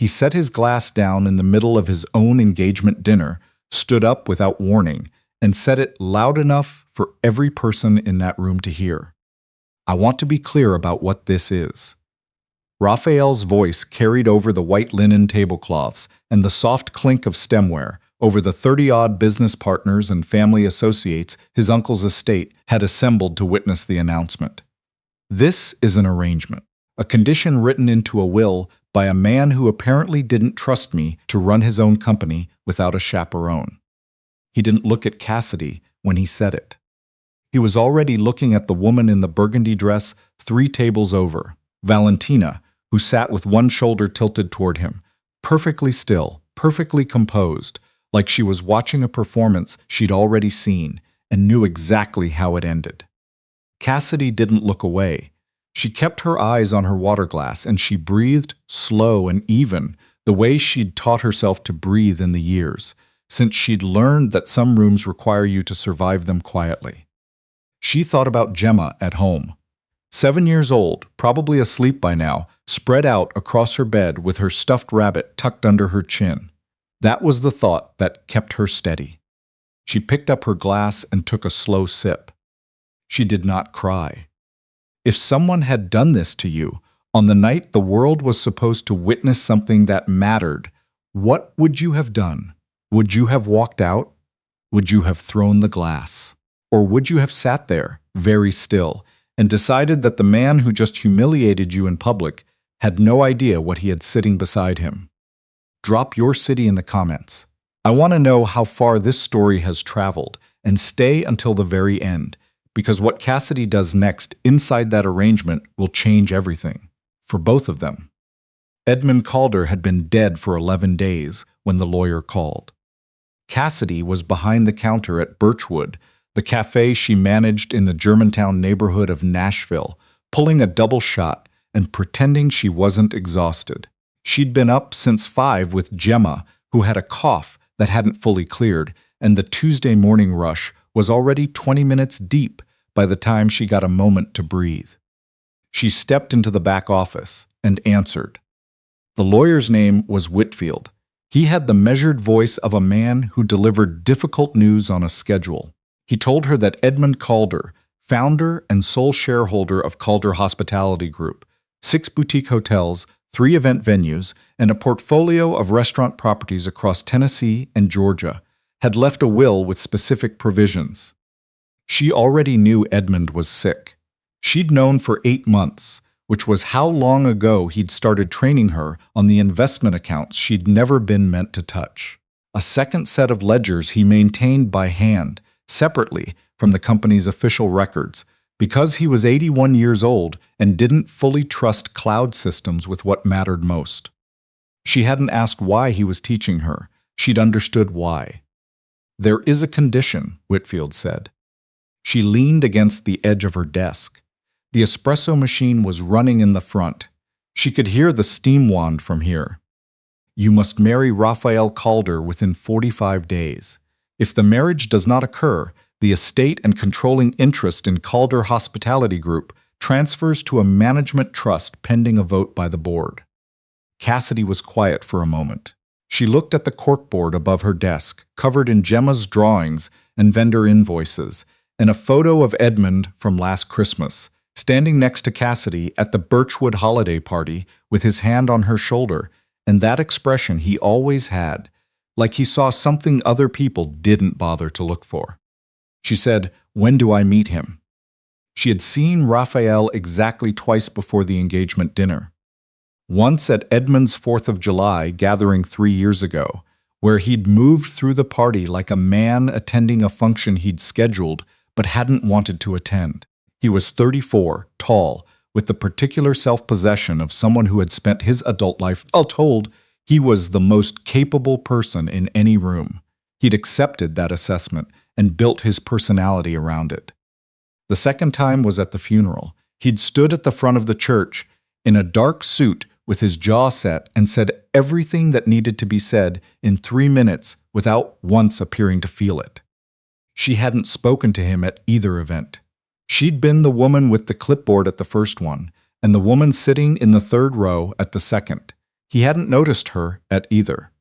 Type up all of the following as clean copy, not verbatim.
He set his glass down in the middle of his own engagement dinner, stood up without warning, and said it loud enough for every person in that room to hear. I want to be clear about what this is. Rafael's voice carried over the white linen tablecloths and the soft clink of stemware over the 30-odd business partners and family associates his uncle's estate had assembled to witness the announcement. This is an arrangement, a condition written into a will by a man who apparently didn't trust me to run his own company without a chaperone. He didn't look at Cassidy when he said it. He was already looking at the woman in the burgundy dress 3 tables over, Valentina, who sat with one shoulder tilted toward him, perfectly still, perfectly composed, like she was watching a performance she'd already seen and knew exactly how it ended. Cassidy didn't look away. She kept her eyes on her water glass, and she breathed slow and even, the way she'd taught herself to breathe in the years, since she'd learned that some rooms require you to survive them quietly. She thought about Gemma at home. 7 years old, probably asleep by now, spread out across her bed with her stuffed rabbit tucked under her chin. That was the thought that kept her steady. She picked up her glass and took a slow sip. She did not cry. If someone had done this to you, on the night the world was supposed to witness something that mattered, what would you have done? Would you have walked out? Would you have thrown the glass? Or would you have sat there, very still, and decided that the man who just humiliated you in public had no idea what he had sitting beside him? Drop your city in the comments. I want to know how far this story has traveled, and stay until the very end, because what Cassidy does next inside that arrangement will change everything, for both of them. Edmund Calder had been dead for 11 days when the lawyer called. Cassidy was behind the counter at Birchwood, the cafe she managed in the Germantown neighborhood of Nashville, pulling a double shot and pretending she wasn't exhausted. She'd been up since 5 with Gemma, who had a cough that hadn't fully cleared, and the Tuesday morning rush was already 20 minutes deep by the time she got a moment to breathe. She stepped into the back office and answered. The lawyer's name was Whitfield. He had the measured voice of a man who delivered difficult news on a schedule. He told her that Edmund Calder, founder and sole shareholder of Calder Hospitality Group, 6 boutique hotels, 3 event venues, and a portfolio of restaurant properties across Tennessee and Georgia, had left a will with specific provisions. She already knew Edmund was sick. She'd known for 8 months, which was how long ago he'd started training her on the investment accounts she'd never been meant to touch. A second set of ledgers he maintained by hand, separately from the company's official records, because he was 81 years old and didn't fully trust cloud systems with what mattered most. She hadn't asked why he was teaching her. She'd understood why. There is a condition, Whitfield said. She leaned against the edge of her desk. The espresso machine was running in the front. She could hear the steam wand from here. You must marry Rafael Calder within 45 days. If the marriage does not occur, the estate and controlling interest in Calder Hospitality Group transfers to a management trust pending a vote by the board. Cassidy was quiet for a moment. She looked at the corkboard above her desk, covered in Gemma's drawings and vendor invoices, and a photo of Edmund from last Christmas, standing next to Cassidy at the Birchwood holiday party with his hand on her shoulder, and that expression he always had, like he saw something other people didn't bother to look for. She said, "When do I meet him?" She had seen Rafael exactly twice before the engagement dinner. Once at Edmund's 4th of July gathering 3 years ago, where he'd moved through the party like a man attending a function he'd scheduled but hadn't wanted to attend. He was 34, tall, with the particular self-possession of someone who had spent his adult life all told he was the most capable person in any room. He'd accepted that assessment and built his personality around it. The second time was at the funeral. He'd stood at the front of the church in a dark suit with his jaw set and said everything that needed to be said in 3 minutes without once appearing to feel it. She hadn't spoken to him at either event. She'd been the woman with the clipboard at the first one, and the woman sitting in the 3rd row at the second. He hadn't noticed her at either.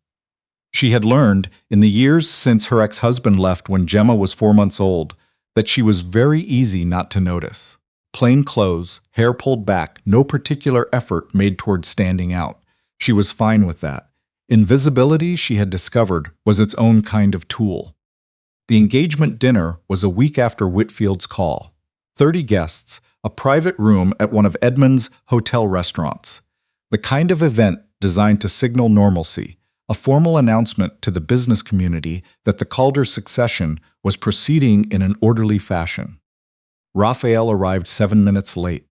She had learned, in the years since her ex-husband left when Gemma was 4 months old, that she was very easy not to notice. Plain clothes, hair pulled back, no particular effort made toward standing out. She was fine with that. Invisibility, she had discovered, was its own kind of tool. The engagement dinner was a week after Whitfield's call. 30 guests, a private room at one of Edmund's hotel restaurants. The kind of event designed to signal normalcy, a formal announcement to the business community that the Calder succession was proceeding in an orderly fashion. Rafael arrived 7 minutes late.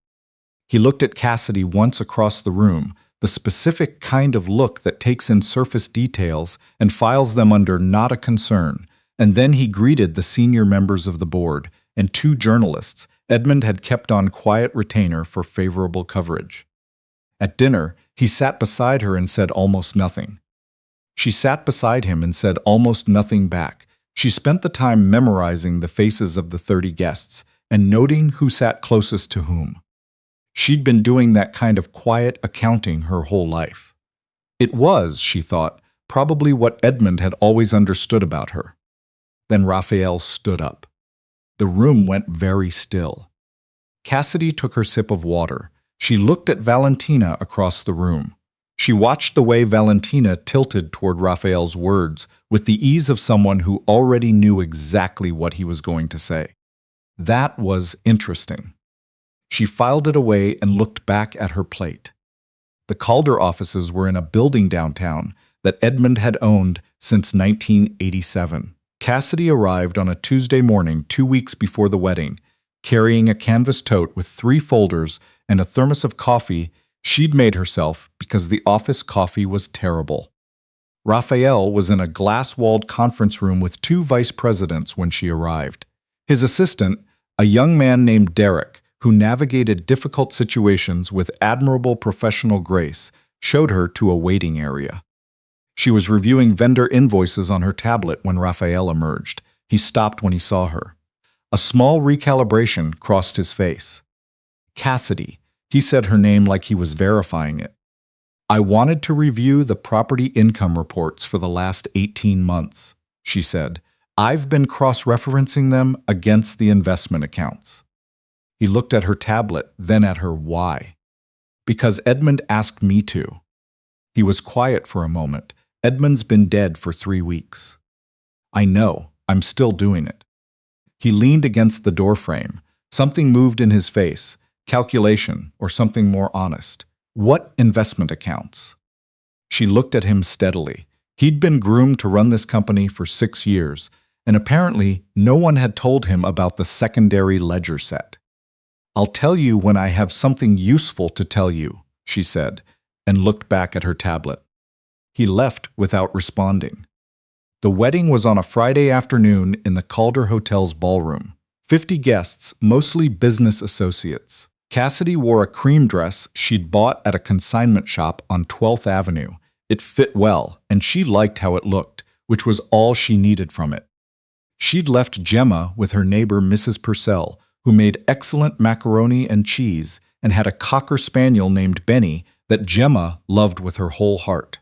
He looked at Cassidy once across the room, the specific kind of look that takes in surface details and files them under not a concern, and then he greeted the senior members of the board and 2 journalists Edmund had kept on quiet retainer for favorable coverage. At dinner, he sat beside her and said almost nothing. She sat beside him and said almost nothing back. She spent the time memorizing the faces of the 30 guests and noting who sat closest to whom. She'd been doing that kind of quiet accounting her whole life. It was, she thought, probably what Edmund had always understood about her. Then Rafael stood up. The room went very still. Cassidy took her sip of water. She looked at Valentina across the room. She watched the way Valentina tilted toward Rafael's words with the ease of someone who already knew exactly what he was going to say. That was interesting. She filed it away and looked back at her plate. The Calder offices were in a building downtown that Edmund had owned since 1987. Cassidy arrived on a Tuesday morning 2 weeks before the wedding, carrying a canvas tote with 3 folders and a thermos of coffee she'd made herself because the office coffee was terrible. Rafael was in a glass-walled conference room with 2 vice presidents when she arrived. His assistant, a young man named Derek, who navigated difficult situations with admirable professional grace, showed her to a waiting area. She was reviewing vendor invoices on her tablet when Rafael emerged. He stopped when he saw her. A small recalibration crossed his face. Cassidy. He said her name like he was verifying it. I wanted to review the property income reports for the last 18 months, she said. I've been cross-referencing them against the investment accounts. He looked at her tablet, then at her. Why? Because Edmund asked me to. He was quiet for a moment. Edmund's been dead for 3 weeks. I know. I'm still doing it. He leaned against the doorframe. Something moved in his face. Calculation, or something more honest. What investment accounts? She looked at him steadily. He'd been groomed to run this company for 6 years, and apparently no one had told him about the secondary ledger set. I'll tell you when I have something useful to tell you, she said, and looked back at her tablet. He left without responding. The wedding was on a Friday afternoon in the Calder Hotel's ballroom. 50 guests, mostly business associates. Cassidy wore a cream dress she'd bought at a consignment shop on 12th Avenue. It fit well, and she liked how it looked, which was all she needed from it. She'd left Gemma with her neighbor Mrs. Purcell, who made excellent macaroni and cheese and had a cocker spaniel named Benny that Gemma loved with her whole heart.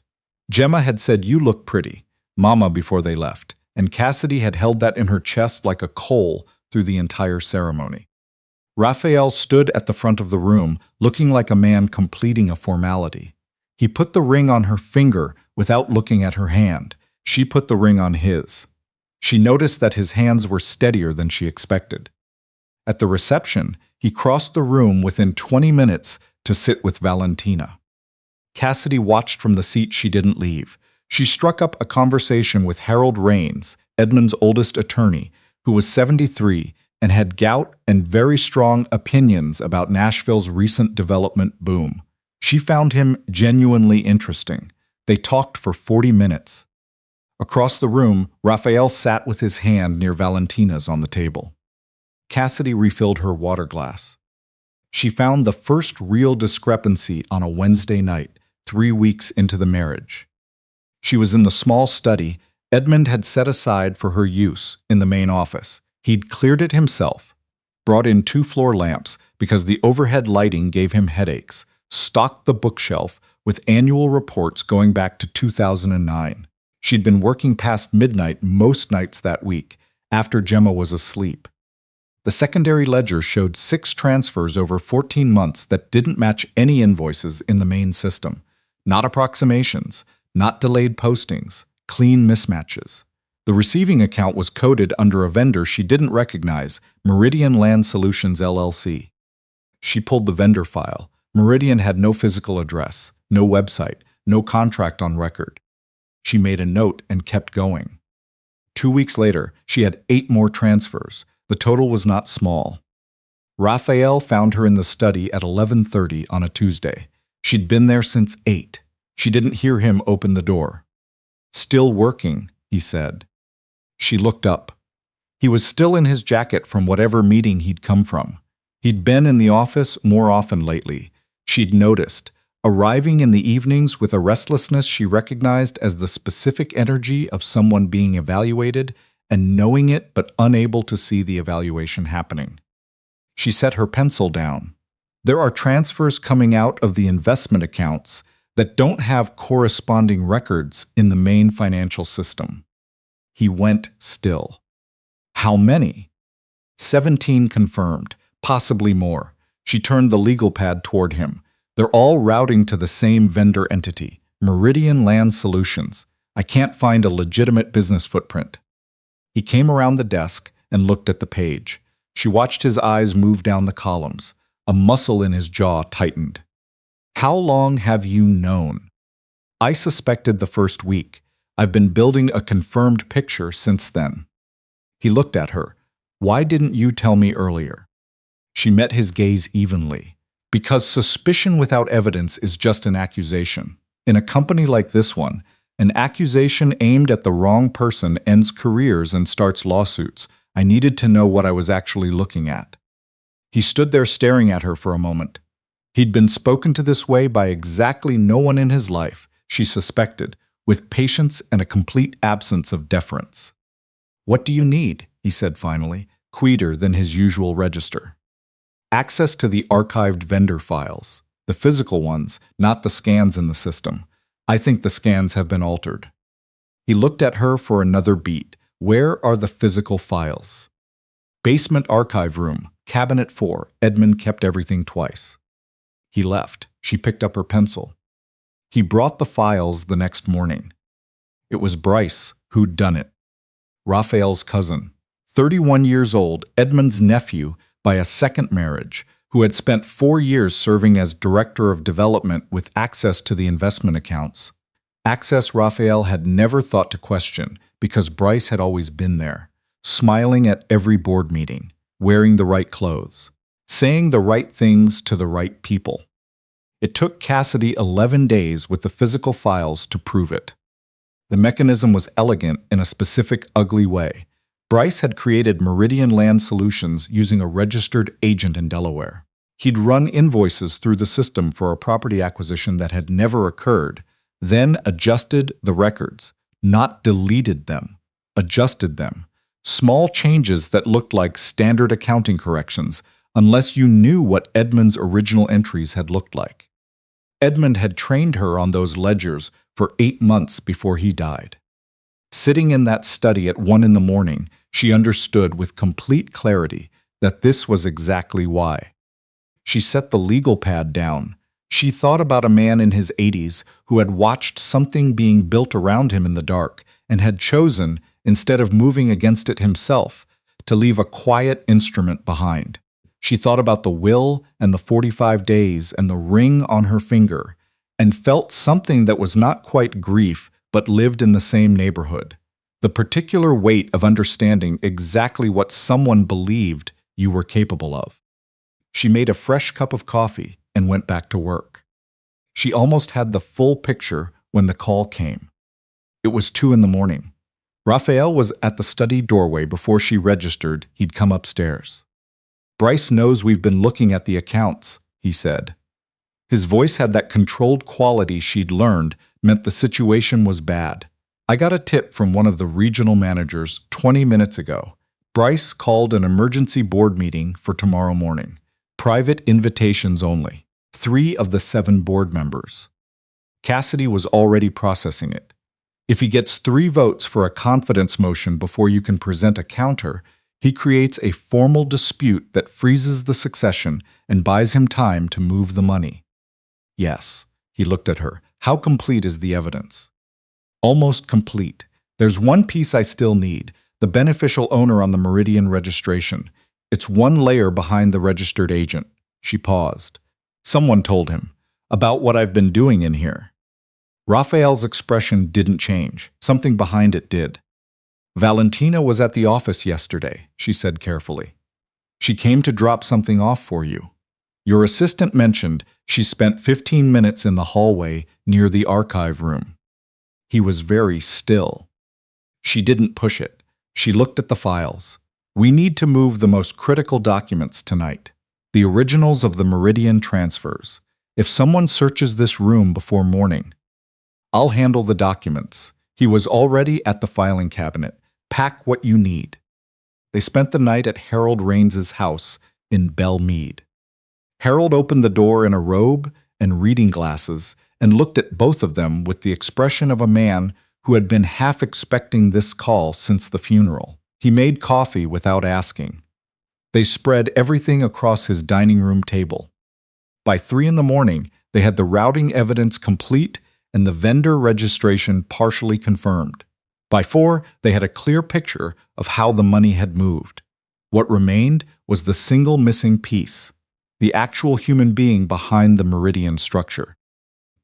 Gemma had said, "You look pretty," Mama, before they left, and Cassidy had held that in her chest like a coal through the entire ceremony. Rafael stood at the front of the room, looking like a man completing a formality. He put the ring on her finger without looking at her hand. She put the ring on his. She noticed that his hands were steadier than she expected. At the reception, he crossed the room within 20 minutes to sit with Valentina. Cassidy watched from the seat she didn't leave. She struck up a conversation with Harold Raines, Edmund's oldest attorney, who was 73 and had gout and very strong opinions about Nashville's recent development boom. She found him genuinely interesting. They talked for 40 minutes. Across the room, Rafael sat with his hand near Valentina's on the table. Cassidy refilled her water glass. She found the first real discrepancy on a Wednesday night, 3 weeks into the marriage. She was in the small study Edmund had set aside for her use in the main office. He'd cleared it himself, brought in 2 floor lamps because the overhead lighting gave him headaches, stocked the bookshelf with annual reports going back to 2009. She'd been working past midnight most nights that week, after Gemma was asleep. The secondary ledger showed 6 transfers over 14 months that didn't match any invoices in the main system. Not approximations, not delayed postings, clean mismatches. The receiving account was coded under a vendor she didn't recognize, Meridian Land Solutions LLC. She pulled the vendor file. Meridian had no physical address, no website, no contract on record. She made a note and kept going. 2 weeks later, she had 8 more transfers. The total was not small. Rafael found her in the study at 11:30 on a Tuesday. She'd been there since 8. She didn't hear him open the door. "Still working," he said. She looked up. He was still in his jacket from whatever meeting he'd come from. He'd been in the office more often lately. She'd noticed, arriving in the evenings with a restlessness she recognized as the specific energy of someone being evaluated and knowing it but unable to see the evaluation happening. She set her pencil down. There are transfers coming out of the investment accounts that don't have corresponding records in the main financial system. He went still. How many? 17 confirmed, possibly more. She turned the legal pad toward him. They're all routing to the same vendor entity, Meridian Land Solutions. I can't find a legitimate business footprint. He came around the desk and looked at the page. She watched his eyes move down the columns. A muscle in his jaw tightened. "How long have you known?" "I suspected the first week. I've been building a confirmed picture since then." He looked at her. "Why didn't you tell me earlier?" She met his gaze evenly. "Because suspicion without evidence is just an accusation. In a company like this one, an accusation aimed at the wrong person ends careers and starts lawsuits. I needed to know what I was actually looking at." He stood there staring at her for a moment. He'd been spoken to this way by exactly no one in his life, she suspected, with patience and a complete absence of deference. "What do you need?" he said finally, quieter than his usual register. "Access to the archived vendor files. The physical ones, not the scans in the system. I think the scans have been altered." He looked at her for another beat. "Where are the physical files?" "Basement archive room, cabinet 4. Edmund kept everything twice." He left. She picked up her pencil. He brought the files the next morning. It was Bryce who'd done it. Rafael's cousin, 31 years old, Edmund's nephew by a second marriage, who had spent 4 years serving as director of development with access to the investment accounts. Access Rafael had never thought to question because Bryce had always been there, smiling at every board meeting, wearing the right clothes, saying the right things to the right people. It took Cassidy 11 days with the physical files to prove it. The mechanism was elegant in a specific ugly way. Bryce had created Meridian Land Solutions using a registered agent in Delaware. He'd run invoices through the system for a property acquisition that had never occurred, then adjusted the records, not deleted them, adjusted them. Small changes that looked like standard accounting corrections, unless you knew what Edmund's original entries had looked like. Edmund had trained her on those ledgers for 8 months before he died. Sitting in that study at 1 in the morning, she understood with complete clarity that this was exactly why. She set the legal pad down. She thought about a man in his 80s who had watched something being built around him in the dark and had chosen, instead of moving against it himself, to leave a quiet instrument behind. She thought about the will and the 45 days and the ring on her finger, and felt something that was not quite grief but lived in the same neighborhood. The particular weight of understanding exactly what someone believed you were capable of. She made a fresh cup of coffee and went back to work. She almost had the full picture when the call came. It was 2 in the morning. Rafael was at the study doorway before she registered he'd come upstairs. "Bryce knows we've been looking at the accounts," he said. His voice had that controlled quality she'd learned meant the situation was bad. "I got a tip from one of the regional managers 20 minutes ago. Bryce called an emergency board meeting for tomorrow morning. Private invitations only. 3 of the 7 board members." Cassidy was already processing it. If he gets 3 votes for a confidence motion before you can present a counter, he creates a formal dispute that freezes the succession and buys him time to move the money. Yes, he looked at her. How complete is the evidence? Almost complete. There's one piece I still need, the beneficial owner on the Meridian registration. It's 1 layer behind the registered agent. She paused. Someone told him about what I've been doing in here. Rafael's expression didn't change. Something behind it did. Valentina was at the office yesterday, she said carefully. She came to drop something off for you. Your assistant mentioned she spent 15 minutes in the hallway near the archive room. He was very still. She didn't push it. She looked at the files. We need to move the most critical documents tonight. The originals of the Meridian transfers. If someone searches this room before morning, I'll handle the documents. He was already at the filing cabinet. Pack what you need. They spent the night at Harold Raines's house in Belmead. Harold opened the door in a robe and reading glasses and looked at both of them with the expression of a man who had been half expecting this call since the funeral. He made coffee without asking. They spread everything across his dining room table. By 3 a.m, they had the routing evidence complete and the vendor registration partially confirmed. By 4, they had a clear picture of how the money had moved. What remained was the single missing piece, the actual human being behind the Meridian structure.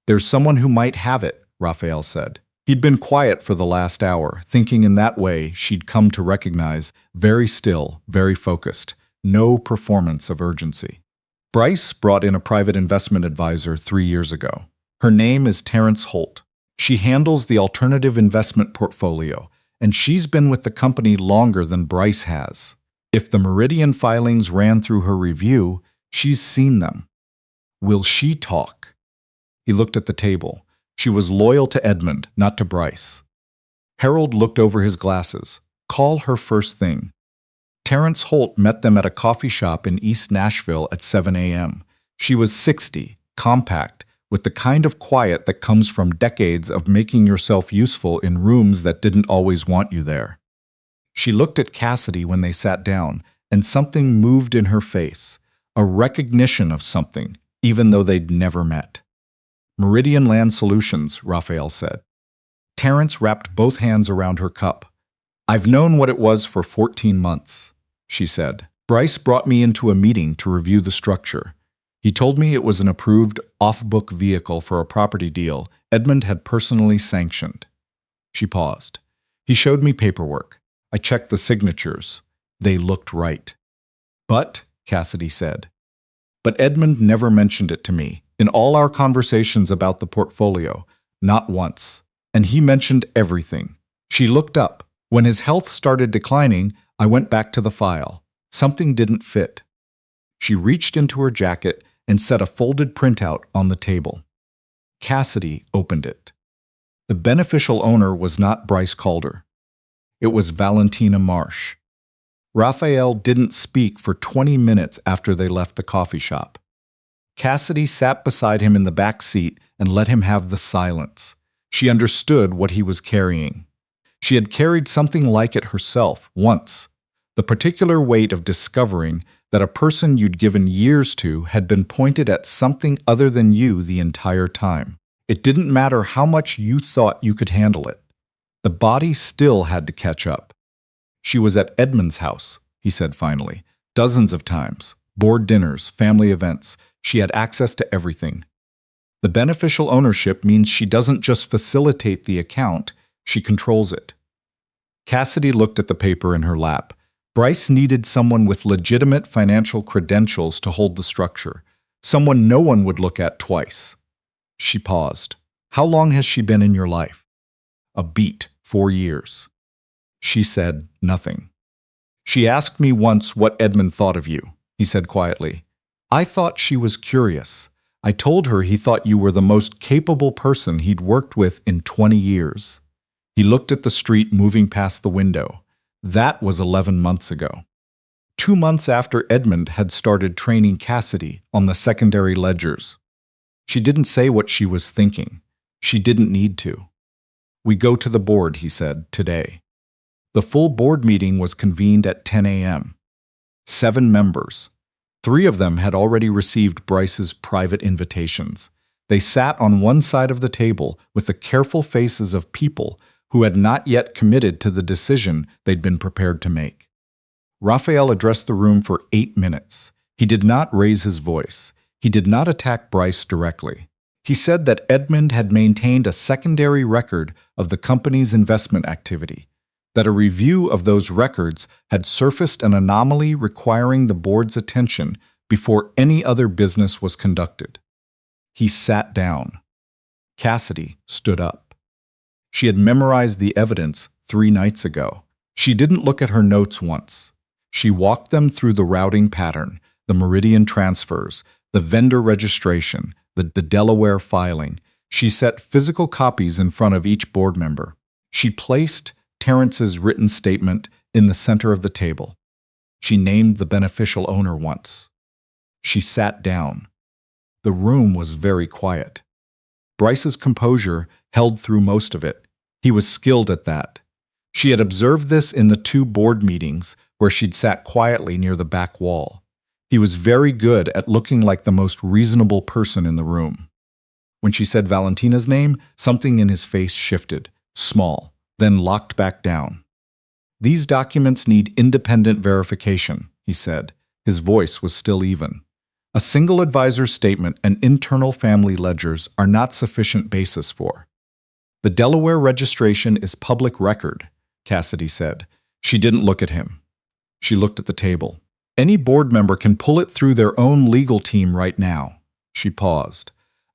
There's someone who might have it, Rafael said. He'd been quiet for the last hour, thinking in that way she'd come to recognize, very still, very focused, no performance of urgency. Bryce brought in a private investment advisor 3 years ago. Her name is Terrence Holt. She handles the alternative investment portfolio, and she's been with the company longer than Bryce has. If the Meridian filings ran through her review, she's seen them. Will she talk? He looked at the table. She was loyal to Edmund, not to Bryce. Harold looked over his glasses. Call her first thing. Terrence Holt met them at a coffee shop in East Nashville at 7 a.m. She was 60, compact, with the kind of quiet that comes from decades of making yourself useful in rooms that didn't always want you there. She looked at Cassidy when they sat down, and something moved in her face, a recognition of something, even though they'd never met. Meridian Land Solutions, Rafael said. Terrence wrapped both hands around her cup. I've known what it was for 14 months, she said. Bryce brought me into a meeting to review the structure. He told me it was an approved off-book vehicle for a property deal Edmund had personally sanctioned. She paused. He showed me paperwork. I checked the signatures. They looked right. But, Cassidy said, but Edmund never mentioned it to me. In all our conversations about the portfolio, not once. And he mentioned everything. She looked up. When his health started declining, I went back to the file. Something didn't fit. She reached into her jacket and set a folded printout on the table. Cassidy opened it. The beneficial owner was not Bryce Calder. It was Valentina Marsh. Rafael didn't speak for 20 minutes after they left the coffee shop. Cassidy sat beside him in the back seat and let him have the silence. She understood what he was carrying. She had carried something like it herself once, the particular weight of discovering that a person you'd given years to had been pointed at something other than you the entire time. It didn't matter how much you thought you could handle it. The body still had to catch up. She was at Edmund's house, he said finally, dozens of times. Board dinners, family events. She had access to everything. The beneficial ownership means she doesn't just facilitate the account, she controls it. Cassidy looked at the paper in her lap. Bryce needed someone with legitimate financial credentials to hold the structure, someone no one would look at twice. She paused. How long has she been in your life? A beat, 4 years. She said nothing. She asked me once what Edmund thought of you, he said quietly. I thought she was curious. I told her he thought you were the most capable person he'd worked with in 20 years. He looked at the street moving past the window. That was 11 months ago. 2 months after Edmund had started training Cassidy on the secondary ledgers. She didn't say what she was thinking. She didn't need to. We go to the board, he said, today. The full board meeting was convened at 10 a.m. 7 members. 3 of them had already received Bryce's private invitations. They sat on one side of the table with the careful faces of people who had not yet committed to the decision they'd been prepared to make. Rafael addressed the room for 8 minutes. He did not raise his voice. He did not attack Bryce directly. He said that Edmund had maintained a secondary record of the company's investment activity, that a review of those records had surfaced an anomaly requiring the board's attention before any other business was conducted. He sat down. Cassidy stood up. She had memorized the evidence 3 nights ago. She didn't look at her notes once. She walked them through the routing pattern, the Meridian transfers, the vendor registration, the Delaware filing. She set physical copies in front of each board member. She placed Terrence's written statement in the center of the table. She named the beneficial owner once. She sat down. The room was very quiet. Bryce's composure held through most of it. He was skilled at that. She had observed this in the 2 board meetings where she'd sat quietly near the back wall. He was very good at looking like the most reasonable person in the room. When she said Valentina's name, something in his face shifted, small, then locked back down. "These documents need independent verification," he said. His voice was still even. "A single advisor's statement and internal family ledgers are not sufficient basis for." "The Delaware registration is public record," Cassidy said. She didn't look at him. She looked at the table. "Any board member can pull it through their own legal team right now." She paused.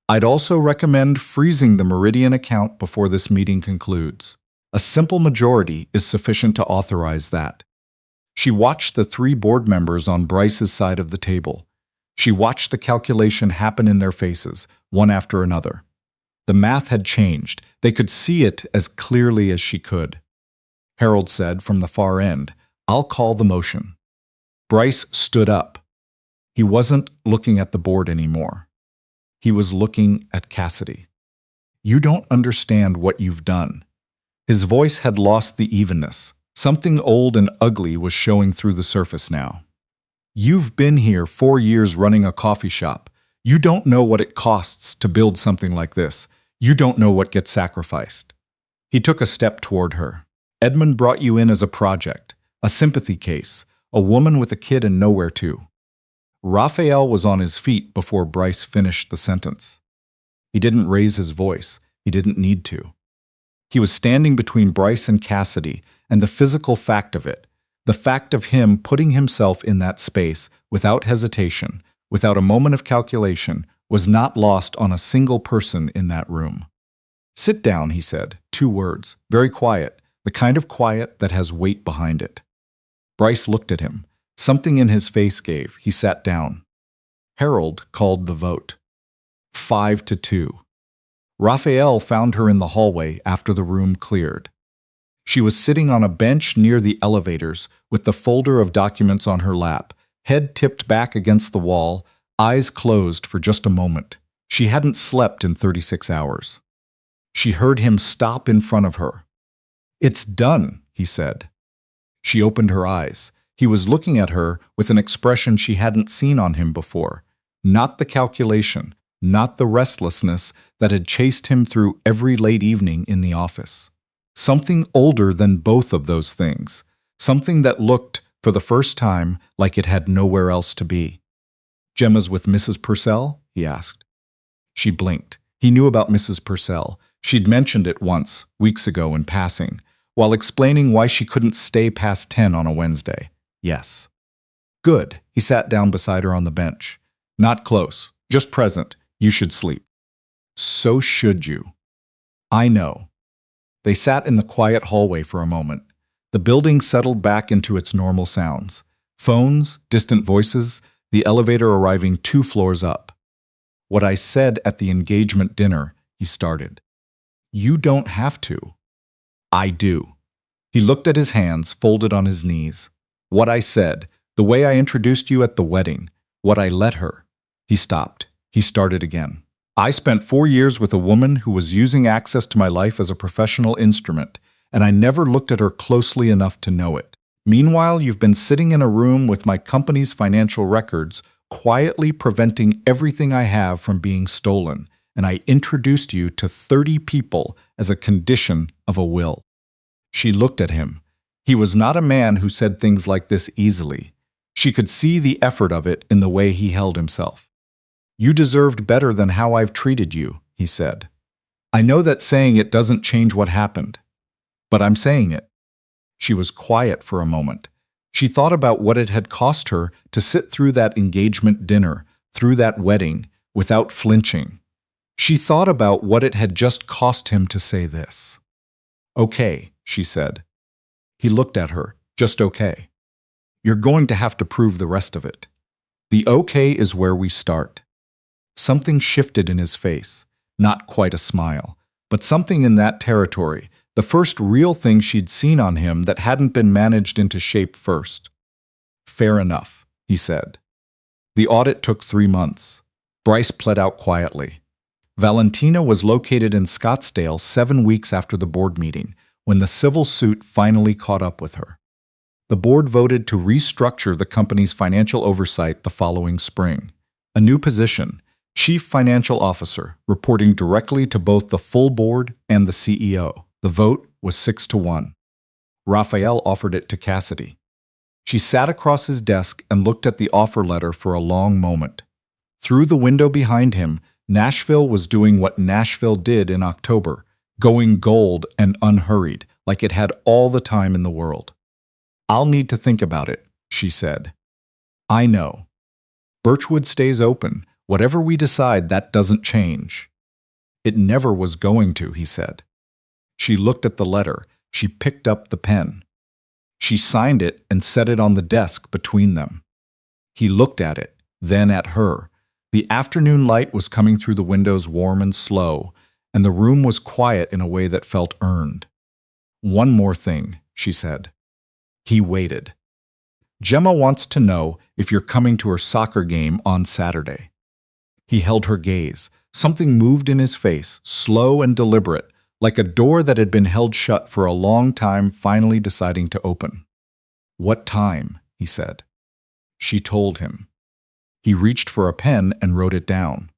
"I'd also recommend freezing the Meridian account before this meeting concludes. A simple majority is sufficient to authorize that." She watched the 3 board members on Bryce's side of the table. She watched the calculation happen in their faces, one after another. The math had changed. They could see it as clearly as she could. Harold said from the far end, "I'll call the motion." Bryce stood up. He wasn't looking at the board anymore. He was looking at Cassidy. "You don't understand what you've done." His voice had lost the evenness. Something old and ugly was showing through the surface now. "You've been here 4 years running a coffee shop. You don't know what it costs to build something like this. You don't know what gets sacrificed." He took a step toward her. "Edmund brought you in as a project, a sympathy case, a woman with a kid and nowhere to." Rafael was on his feet before Bryce finished the sentence. He didn't raise his voice. He didn't need to. He was standing between Bryce and Cassidy, and the physical fact of it, the fact of him putting himself in that space without hesitation, without a moment of calculation, was not lost on a single person in that room. "Sit down," he said, 2 words, very quiet, the kind of quiet that has weight behind it. Bryce looked at him. Something in his face gave. He sat down. Harold called the vote. 5-2. Rafael found her in the hallway after the room cleared. She was sitting on a bench near the elevators with the folder of documents on her lap, head tipped back against the wall, eyes closed for just a moment. She hadn't slept in 36 hours. She heard him stop in front of her. "It's done," he said. She opened her eyes. He was looking at her with an expression she hadn't seen on him before. Not the calculation, not the restlessness that had chased him through every late evening in the office. Something older than both of those things. Something that looked, for the first time, like it had nowhere else to be. "Gemma's with Mrs. Purcell?" he asked. She blinked. He knew about Mrs. Purcell. She'd mentioned it once, weeks ago in passing, while explaining why she couldn't stay past 10 on a Wednesday. Yes. "Good." He sat down beside her on the bench. "Not close, just present. You should sleep." "So should you." "I know." They sat in the quiet hallway for a moment. The building settled back into its normal sounds. Phones, distant voices, the elevator arriving 2 floors up. "What I said at the engagement dinner," he started. "You don't have to." "I do." He looked at his hands folded on his knees. "What I said, the way I introduced you at the wedding, what I let her." He stopped. He started again. I spent 4 years with a woman who was using access to my life as a professional instrument, and I never looked at her closely enough to know it. Meanwhile, you've been sitting in a room with my company's financial records, quietly preventing everything I have from being stolen, and I introduced you to 30 people as a condition of a will. She looked at him. He was not a man who said things like this easily. She could see the effort of it in the way he held himself. You deserved better than how I've treated you, he said. I know that saying it doesn't change what happened, but I'm saying it. She was quiet for a moment. She thought about what it had cost her to sit through that engagement dinner, through that wedding, without flinching. She thought about what it had just cost him to say this. Okay, she said. He looked at her. Just okay. You're going to have to prove the rest of it. The okay is where we start. Something shifted in his face. Not quite a smile, but something in that territory. The first real thing she'd seen on him that hadn't been managed into shape first. Fair enough, he said. The audit took 3 months. Bryce pled out quietly. Valentina was located in Scottsdale 7 weeks after the board meeting, when the civil suit finally caught up with her. The board voted to restructure the company's financial oversight the following spring. A new position, Chief Financial Officer, reporting directly to both the full board and the CEO. The vote was 6-1. Rafael offered it to Cassidy. She sat across his desk and looked at the offer letter for a long moment. Through the window behind him, Nashville was doing what Nashville did in October, going gold and unhurried, like it had all the time in the world. I'll need to think about it, she said. I know. Birchwood stays open. Whatever we decide, that doesn't change. It never was going to, he said. She looked at the letter. She picked up the pen. She signed it and set it on the desk between them. He looked at it, then at her. The afternoon light was coming through the windows warm and slow, and the room was quiet in a way that felt earned. One more thing, she said. He waited. Gemma wants to know if you're coming to her soccer game on Saturday. He held her gaze. Something moved in his face, slow and deliberate, like a door that had been held shut for a long time finally deciding to open. What time? He said. She told him. He reached for a pen and wrote it down.